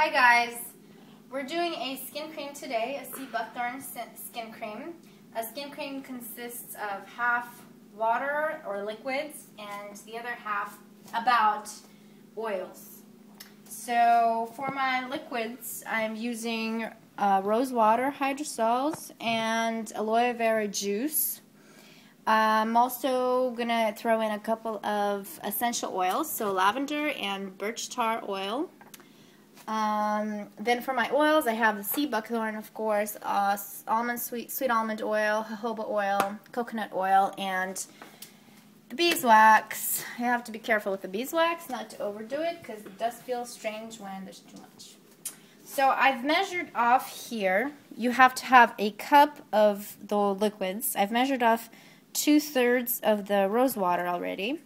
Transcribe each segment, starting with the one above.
Hi guys, we're doing a skin cream today, a sea+buckthorn skin cream. A skin cream consists of half water or liquids and the other half about oils. So for my liquids, I'm using rose water hydrosols and aloe vera juice. I'm also going to throw in a couple of essential oils, so lavender and birch tar oil. Then for my oils, I have the sea+buckthorn, of course, sweet almond oil, jojoba oil, coconut oil, and the beeswax. You have to be careful with the beeswax, not to overdo it, because it does feel strange when there's too much. So I've measured off here. You have to have a cup of the liquids. I've measured off 2/3 of the rose water already.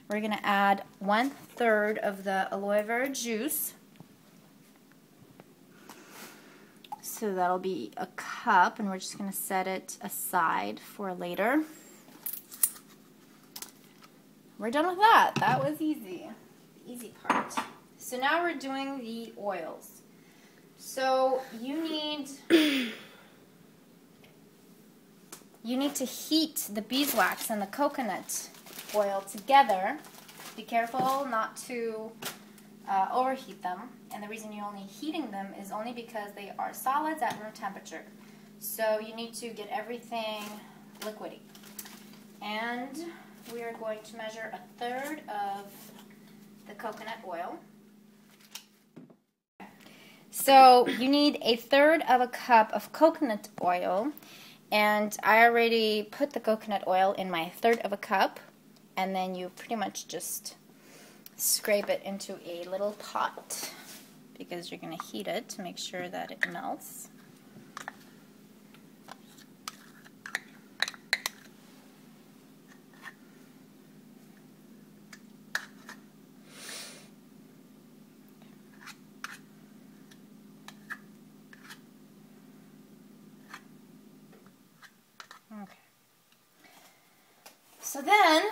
We're going to add 1/3 of the aloe vera juice. So that'll be a cup, and we're just going to set it aside for later. We're done with that. That was easy. The easy part. So now we're doing the oils. So you need to heat the beeswax and the coconut oil together. Be careful not to overheat them, and the reason you're only heating them is only because they are solids at room temperature. So you need to get everything liquidy. And we are going to measure 1/3 of the coconut oil. So you need 1/3 of a cup of coconut oil, and I already put the coconut oil in my 1/3 of a cup, and then you pretty much just scrape it into a little pot because you're going to heat it to make sure that it melts. Okay. So then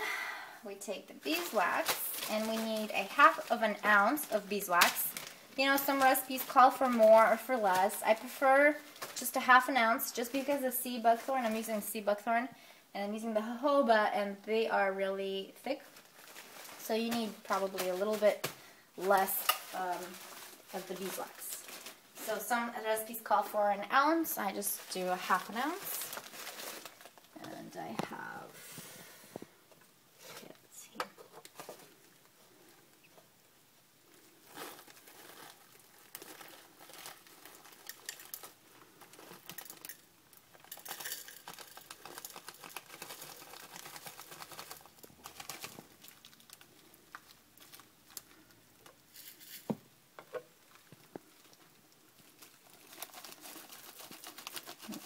we take the beeswax, and we need 1/2 ounce of beeswax. You know, some recipes call for more or for less. I prefer just 1/2 ounce, just because the sea+buckthorn, I'm using sea+buckthorn, and I'm using the jojoba, and they are really thick. So you need probably a little bit less of the beeswax. So some recipes call for 1 ounce. I just do 1/2 ounce. And I have, let's see,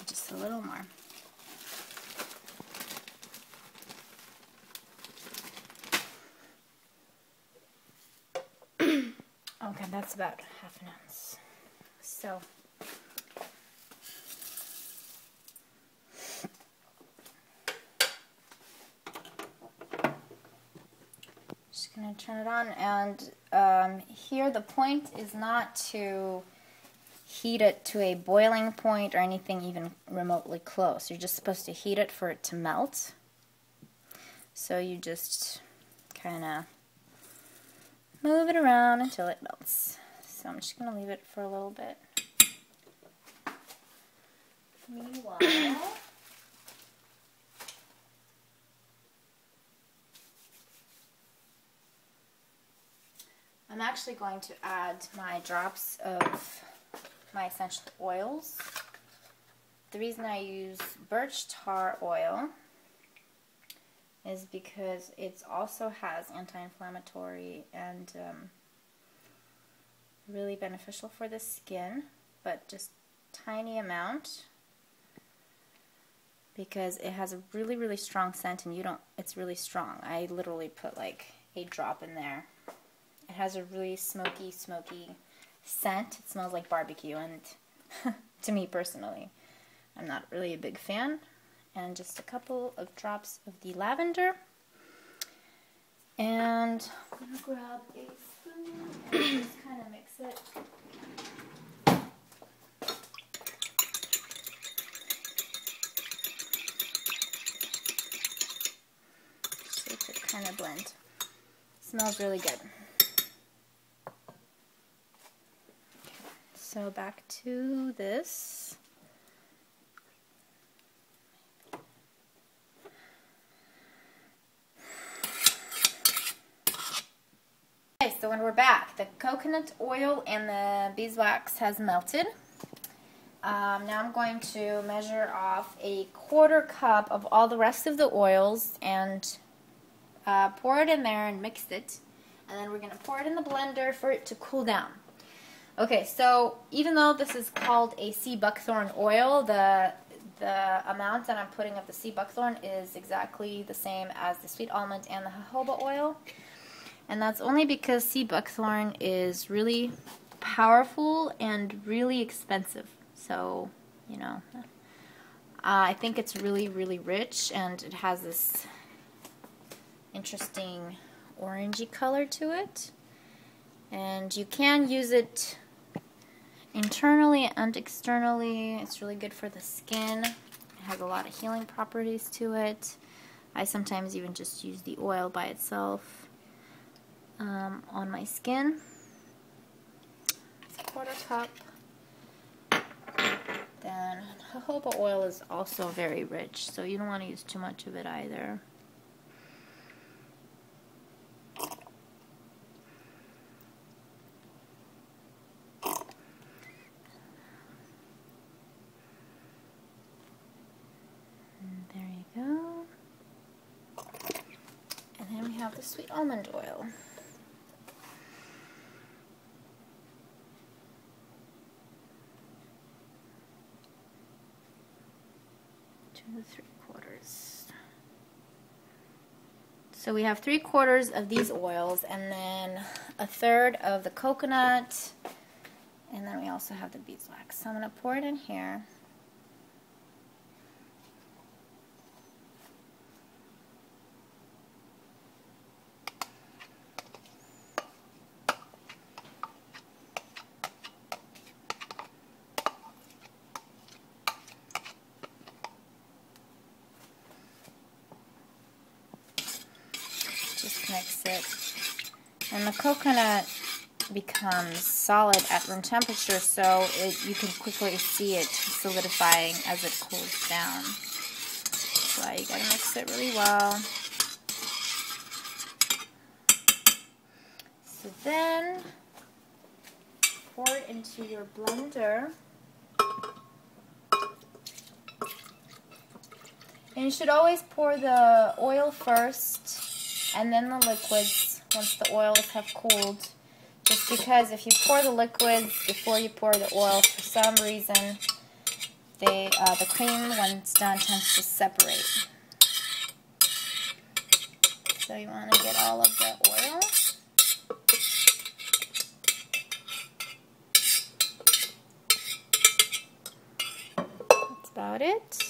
just a little more. Okay, that's about 1/2 ounce. So, just gonna turn it on, and here the point is not to heat it to a boiling point or anything even remotely close. You're just supposed to heat it for it to melt. So you just kind of move it around until it melts. So I'm just going to leave it for a little bit. Meanwhile, I'm actually going to add my drops of my essential oils. The reason I use birch tar oil is because it also has anti-inflammatory and really beneficial for the skin, but just tiny amount, because it has a really strong scent, and it's really strong. I literally put like a drop in there. It has a really smoky scent. It smells like barbecue, and to me personally, I'm not really a big fan. And just a couple of drops of the lavender. And I'm going to grab a spoon and just kind of mix it blend. Smells really good. So back to this. Okay, so when we're back, the coconut oil and the beeswax has melted. Now I'm going to measure off a 1/4 cup of all the rest of the oils and pour it in there and mix it. And then we're going to pour it in the blender for it to cool down. Okay, so even though this is called a sea buckthorn oil, the amount that I'm putting of the sea buckthorn is exactly the same as the sweet almond and the jojoba oil. And that's only because sea buckthorn is really powerful and really expensive. So, you know, I think it's really, really rich, and it has this interesting orangey color to it. And you can use it internally and externally. It's really good for the skin. It has a lot of healing properties to it. I sometimes even just use the oil by itself on my skin. It's a 1/4 cup. Then jojoba oil is also very rich, so you don't want to use too much of it either. And there you go. And then we have the sweet almond oil. 2 3/4. So we have 3/4 of these oils, and then 1/3 of the coconut, and then we also have the beeswax. So I'm going to pour it in here. Just mix it. And the coconut becomes solid at room temperature, so you can quickly see it solidifying as it cools down. That's why you gotta mix it really well. So then, pour it into your blender. And you should always pour the oil first and then the liquids once the oils have cooled. Just because if you pour the liquids before you pour the oil, for some reason, the cream, when it's done, tends to separate. So you want to get all of the oil. That's about it.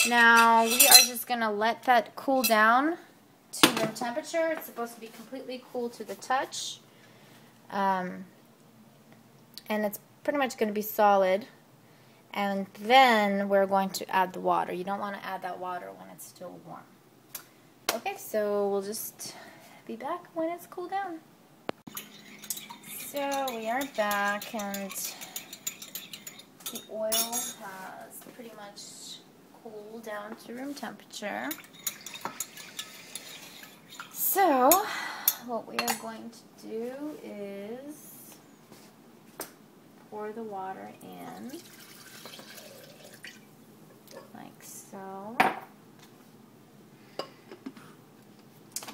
Now we are just going to let that cool down to room temperature. It's supposed to be completely cool to the touch. And it's pretty much going to be solid. And then we're going to add the water. You don't want to add that water when it's still warm. Okay, so we'll just be back when it's cooled down. So we are back, and the oil has pretty much cooled down to room temperature. So what we are going to do is pour the water in, like so.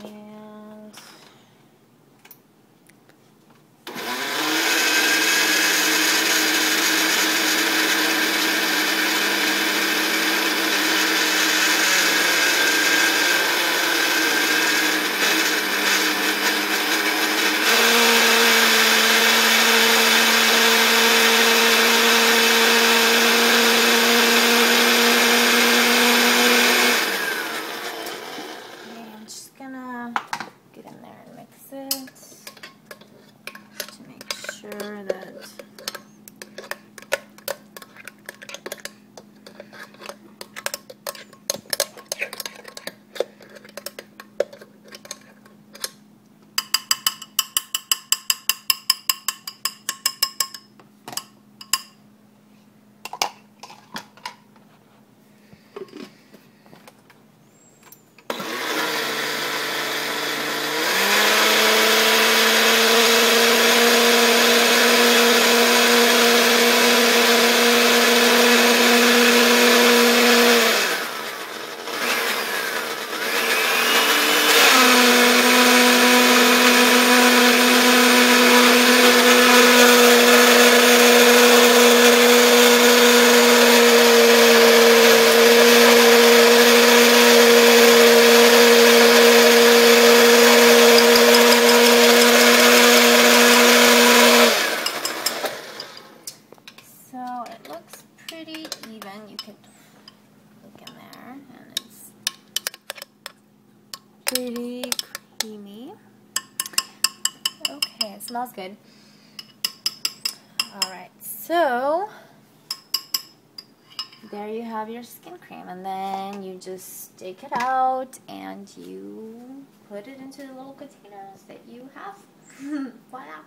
And pretty creamy. Okay, it smells good. Alright, so there you have your skin cream, and then you just take it out and you put it into the little containers that you have. Voila!